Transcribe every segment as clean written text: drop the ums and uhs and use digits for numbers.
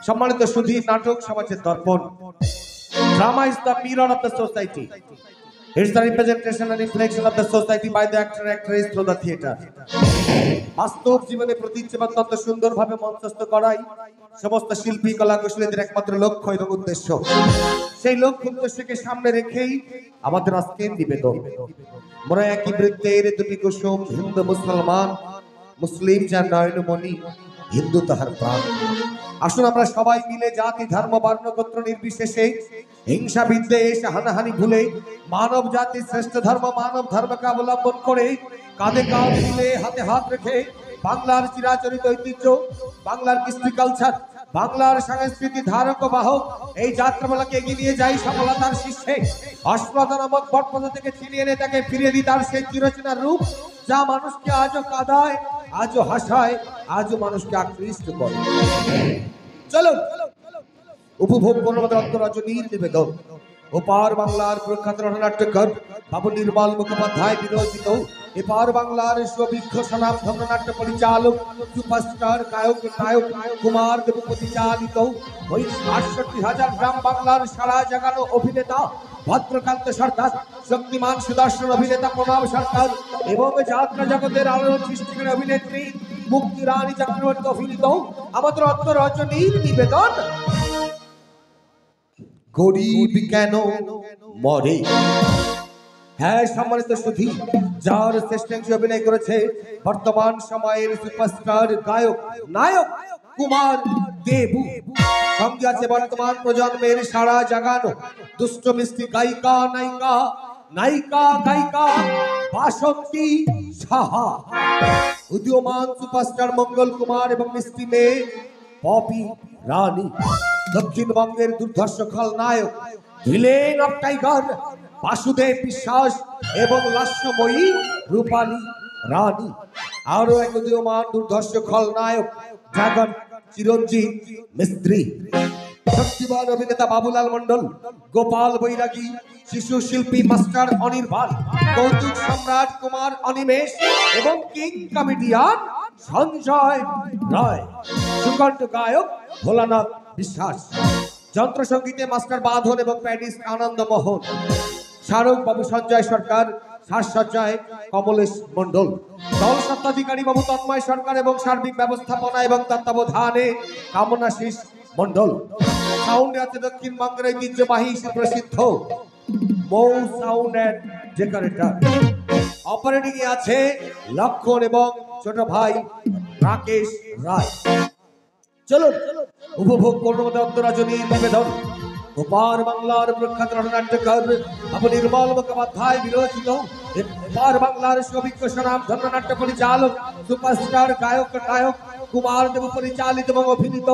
সম্মানিত সুধী, নাটক সমাজের দর্পণ। Drama is the mirror of the society. It's the representation and reflection of the society by the actor and actress through the theatre. বাস্তব জীবনে প্রতিচ্ছবি অত্যন্ত সুন্দরভাবে মঞ্চস্থ করাই সমস্ত শিল্পী কলাকুশলীদের একমাত্র লক্ষ্য এবং উদ্দেশ্য। সেই লক্ষ্য উদ্দেশ্যকে সামনে রেখেই আমাদের আজকের নিবেদন। মোরা একই বৃত্তের দুটি কুসুম, হিন্দু মুসলমান, মুসলিম যার নয়নমণি, হিন্দু তাহার প্রাণ। আসুন আমরা সবাই মিলে জাতি ধর্ম বর্ণ গোত্র নির্বিশেষে হিংসা বিদ্বেষ হানাহানি ভুলে মানব জাতির শ্রেষ্ঠ ধর্ম মানব ধর্মকে অবলম্বন করে কাঁধে কাঁধ মিলে হাতে হাত রেখে বাংলার চিরাচরিত ঐতিহ্য, বাংলার কৃষ্টি কালচার, বাংলার সংস্কৃতি ধারক ও বাহক এই যাত্রাপালাকে এগিয়ে নিয়ে যাই সফলতার শীর্ষে। অসফলতা নামক পথ থেকে ছিনিয়ে এনে তাকে ফিরিয়ে দিই তার সেই চিরচেনা রূপ, যা মানুষকে আজও কাঁদায়, আজও হাসায়, আজও মানুষকে আকৃষ্ট করে। চলো উপভোগ করবো আমাদের অন্তরজনীর নিবেদন। ওপার বাংলার প্রখ্যাত নাট্যকার বাবু নির্মল মুখোপাধ্যায় বিরচিত, এপার বাংলার সুবিখ্য স্বনামধন্য নাট্য পরিচালক সুপারস্টার গায়ক নায়ক কুমার দেব পরিচালিত ওই ৬৮,০০০ গ্রাম বাংলার সারা জাগানো অভিনেতা ভদ্রকান্ত সরকার, শক্তিমান সুদর্শন অভিনেতা প্রণব সরকার এবং যাত্রা জগতের আলোড়ন সৃষ্টিকারী অভিনেত্রী মুক্তি রানী চক্রবর্তী অভিনীত আমাদের অন্তরজনীর নিবেদন গরিব কেন মরে। হ্যাঁ সম্মানিত সুধী, যার শ্রেষ্ঠ অভিনয় করেছে বর্তমান সময়ের সুপারস্টার গায়ক নায়ক কুমার দেব। সঙ্গে আছে বর্তমান প্রজন্মের সারা জাগানো দুষ্ট মিষ্টি গায়িকা নায়িকা বাসন্তী সাহা, উদীয়মান সুপারস্টার মঙ্গল কুমার এবং মিষ্টি মেয়ে পপি রানী, দক্ষিণবঙ্গের দুর্ধর্ষ খলনায়ক ভিলেন অফ টাইগার বাসুদেব বিশ্বাস এবং লাস্যময়ী রূপালী রানী, আরো এক উদীয়মান দুর্ধর্ষ খলনায়ক ড্রাগন চিরঞ্জিত মিস্ত্রি, শক্তিমান অভিনেতা বাবুলাল মন্ডল, গোপাল বৈরাগী, শিশু শিল্পী মাস্টার অনির্বাণ, কৌতুক সম্রাট কুমার অনিমেষ এবং কিং কমেডিয়ান সঞ্জয় রায়, সুকণ্ঠ গায়ক ভোলানাথ বিশ্বাস, যন্ত্র সঙ্গীতে মাস্টার বাঁধন এবং প্যাডিস আনন্দ মোহন, শাহরুখ বাবু সঞ্জয় সরকার, সাজসজ্জায় কমলেশ মন্ডল, দল স্বত্বাধিকারী বাবু তন্ময় সরকার এবং সার্বিক ব্যবস্থাপনা এবং তত্ত্বাবধানে কামনাশিস মন্ডল। সাউন্ডে আছে দক্ষিণবঙ্গের ঐতিহ্যবাহী প্রসিদ্ধ মৌ সাউন্ড অ্যান্ড ডেকোরেটর। অপারেটিং এ আছে লক্ষণ এবং ছোট ভাই রাকেশ রায়। চলুন উপভোগ করবো আমাদের অন্তরজনীর নিবেদন। ওপার বাংলার প্রখ্যাত নাট্যকার বাবু নির্মল মুখোপাধ্যায় বিরচিত, এপার বাংলার সুবিখ্য স্বনামধন্য নাট্য পরিচালক সুপারস্টার গায়ক নায়ক কুমার দেব পরিচালিত এবং অভিনীত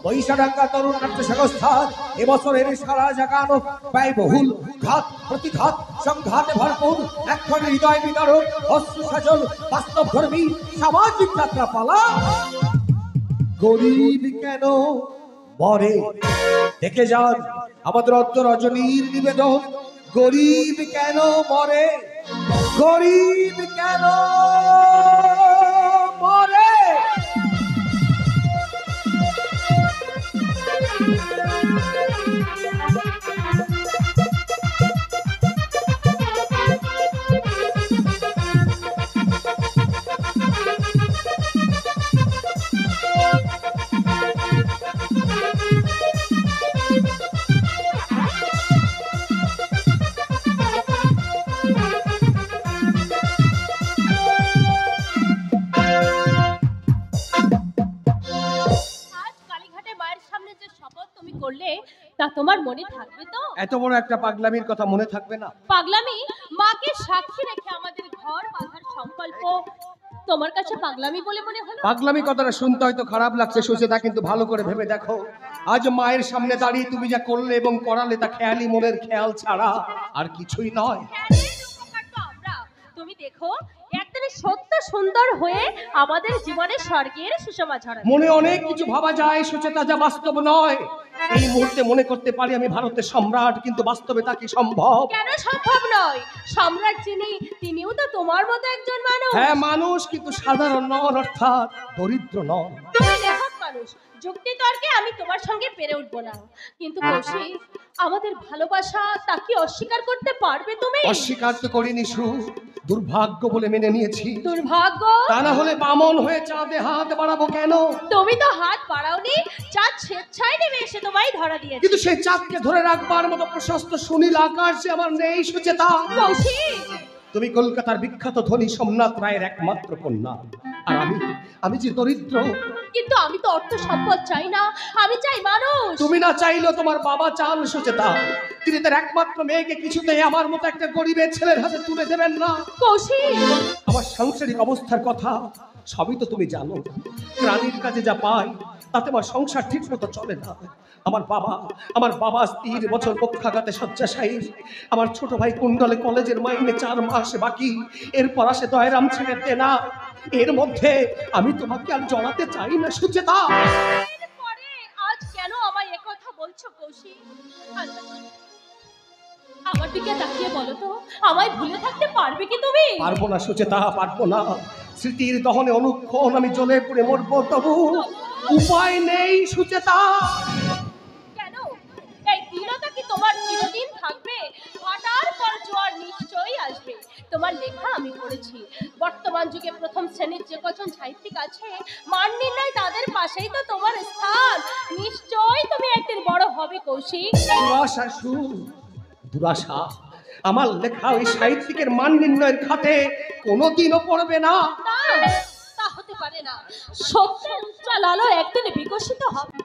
বৈশাডাঙ্গা তরুণ নাট্য সংস্থার এবছরের সারা জাগানো ব্যয়বহুল ঘাত প্রতিঘাত সংঘাতে ভরপুর একখানে হৃদয় বিদারক অশ্রু সজল বাস্তবধর্মী সামাজিক যাত্রাপালা গরিব কেন মরে। দেখে যান আমাদের অন্তরজনীর নিবেদন গরিব কেন মরে, গরিব কেন মরে। তা তোমার মনে থাকবে তো? এত বড় একটা পাগলামির কথা মনে থাকবে না? পাগলামি মাকে সাক্ষী রেখে আমাদের ঘর বাঁধার সংকল্প তোমার কাছে পাগলামি বলে মনে হলো? পাগলামি কথাটা শুনতে হয়তো খারাপ লাগছে সুচেতা, কিন্তু ভালো করে ভেবে দেখো আজ মায়ের সামনে দাঁড়িয়ে তুমি যা করলে এবং করালে তা খেয়ালি মনের খেয়াল ছাড়া আর কিছুই নয়। তুমি দেখো একদিনে সত্য সুন্দর হয়ে আমাদের জীবনে স্বর্গের সুষমা ছড়াবে। মনে অনেক কিছু ভাবা যায় সুচেতা, যা বাস্তব নয়। এই মুহূর্তে মনে করতে পারি আমি ভারতের সম্রাট, কিন্তু বাস্তবে তা কি সম্ভব? কেন সম্ভব নয়? সম্রাট যিনি তিনিও তো তোমার মতো একজন মানুষ। হ্যাঁ মানুষ, কিন্তু সাধারণ নন, অর্থাৎ দরিদ্র নন। তুমি লেখক মানুষ, যুক্তি তর্কে আমি তোমার সঙ্গে পেরে উঠবো না, কিন্তু কৌশিক, আমাদের ভালোবাসা তা কি অস্বীকার করতে পারবে তুমি? অস্বীকার তো করিনি সু, দুর্ভাগ্য বলে মেনে নিয়েছি। দুর্ভাগ্য? তা না হলে বামন হয়ে চাঁদে হাত বাড়াবো কেন? তুমি তো হাত বাড়াওনি, চাঁদ স্বেচ্ছায় নেমে এসে তোমায় ধরা দিয়েছে। কিন্তু সেই চাঁদকে ধরে রাখবার মতো প্রশস্ত সুনীল আকাশ যে আমার নেই সুচেতা। কৌশিক, তুমি কলকাতার বিখ্যাত ধনী সোমনাথ রায়ের একমাত্র কন্যা, আর আমি যে দরিদ্র। কিন্তু আমি তো অর্থ সম্পদ চাই না, আমি চাই মানুষ। তুমি না চাইলেও তোমার বাবা চান সুচেতা, তিনি তার একমাত্র মেয়েকে কিছুতেই আমার মতো একটা গরিবের ছেলের হাতে তুলে দেবেন না। কৌশিক, আমার সাংসারিক অবস্থার কথা সবই তো তুমি জানো। রানীর কাজে যা পাই তাতে আমার সংসার ঠিক মতো চলে না। আমার বাবা 3 বছর পক্ষাঘাতে শয্যাশায়ী। আমার ছোট ভাই কুণ্ডলে কলেজের মাইনে 4 মাস বাকি, এরপর আসে দয়রাম ছেড়ে দেনা। এর মধ্যে আমি তোমাকে আর জড়াতে চাই না সুচেতা। পরে আজ কেন আমায় একথা বলছো কৌশিক? আচ্ছা, আমার দিকে তাকিয়ে বলো তো, আমায় ভুলে থাকতে পারবে কি তুমি? পারবো না সুচেতা, পারবো না। স্মৃতির দহনে অনুক্ষণ আমি জ্বলে পুড়ে মরবো, তবু উপায় নেই সুচেতা। কেন? এই দৃঢ়তা কি তোমার চিরদিন থাকবে? ভাটার পর জোয়ার নিশ্চয়ই আসবে। তোমার লেখা আমি পড়েছি, বর্তমান যুগে প্রথম শ্রেণীর যে কজন সাহিত্যিক আছে, মান নির্ণয় তাদের পাশেই তো তোমার স্থান। নিশ্চয়ই তুমি একদিন বড় হবে কৌশিক। দুরাশা সু, দুরাশা। আমার লেখা ওই সাহিত্যিকের মান নির্ণয়ের খাতে কোনোদিনও পড়বে না। না, তা হতে পারে না। সত্যের উজ্জ্বল আলো একদিন বিকশিত হবে।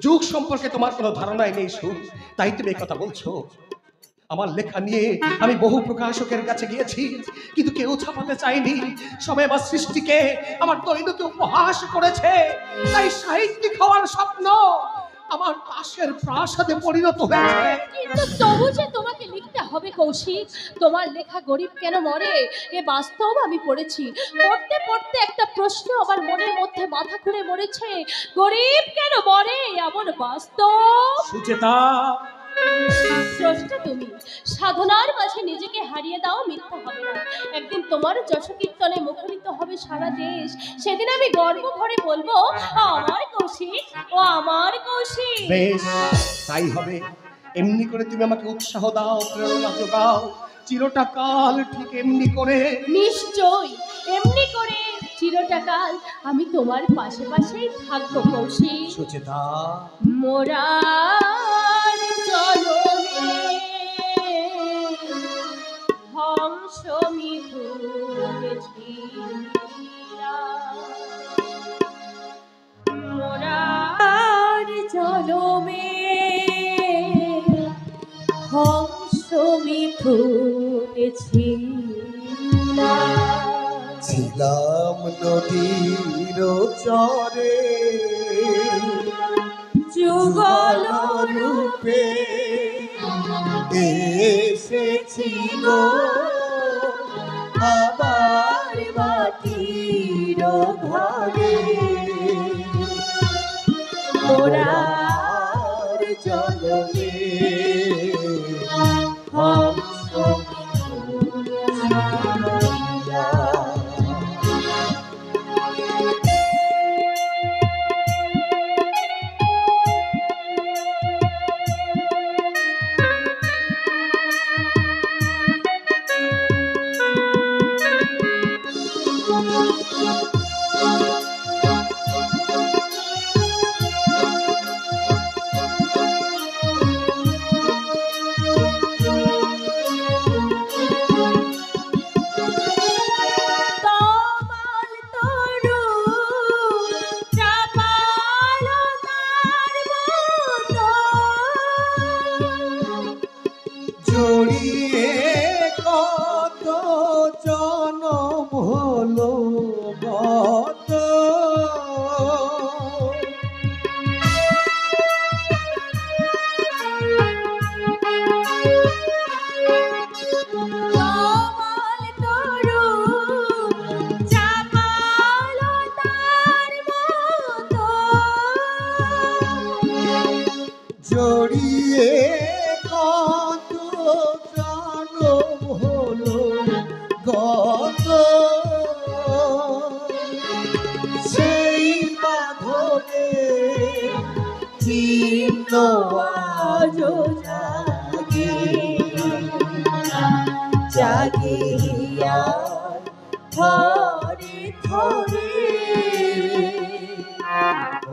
যুগ সম্পর্কে তোমার কোনো ধারণাই নেই সু, তাই তুমি এই কথা বলছো। আমার লেখা নিয়ে আমি বহু প্রকাশকের কাছে গিয়েছি, কিন্তু কেউ ছাপাতে চায়নি। সবাই আমার সৃষ্টিকে, আমার দৈনকে উপহাস করেছে। তাই সাহিত্যিক হওয়ার স্বপ্ন আমার পাশের প্রাসাদে পরিণত হয়েছে। কিন্তু তবু যে তোমাকে লিখতে হবে কৌশিক। তোমার লেখা গরিব কেন মরে এ বাস্তব আমি পড়েছি। পড়তে পড়তে একটা প্রশ্ন আমার মনের মধ্যে মাথা ঘুরে মরেছে, গরিব কেন মরে এমন বাস্তব। সুচেতা, স্রষ্টা তুমি, সাধনার মাঝে নিজেকে হারিয়ে দাও, মিথ্যা হবে না। একদিন তোমার যশকীর্তনে মুখরিত হবে সারা দেশ। সেদিন আমি গর্ব ভরে বলবো, আমার কৌশিক, ও আমার কৌশিক। বেশ, তাই হবে। এমনি করে তুমি আমাকে উৎসাহ দাও, প্রেরণা যোগাও, চিরটা কাল ঠিক এমনি করে। নিশ্চয় এমনি করে চিরটা কাল আমি তোমার পাশে পাশেই থাকবো কৌশিক। সুচেতা, মোরার জনমে হংস মিথুনেছি, মোরার জনমে হংস মিথুনেছি। ছিলাম নদীর চরে যুগল রূপে এসেছি গো আবার মাটির ঘরে। মোরার জনমে হংস জড়িয়ে কত জনম হলো গত, জড়িয়ে কত জনম হলো গত, সেই বাঁধনে চিহ্ন আজো জাগে জাগিয়া ধরে ধরে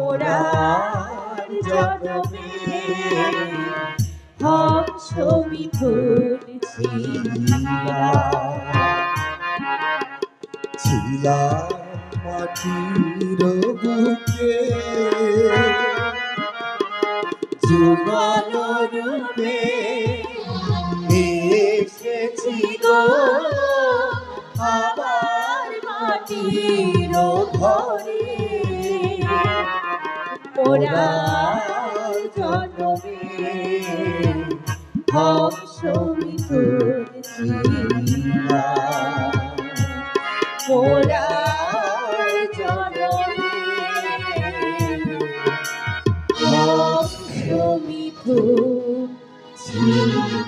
ওরার জনমে হংস মিথুন ছিলা মাটির বুকে যুগল রূপে এসেছি গো আবার মাটির ঘরে ওরার জনমে হংস মিথুন ছিলা ওরার জনমে হংস মিথুন ছিলা।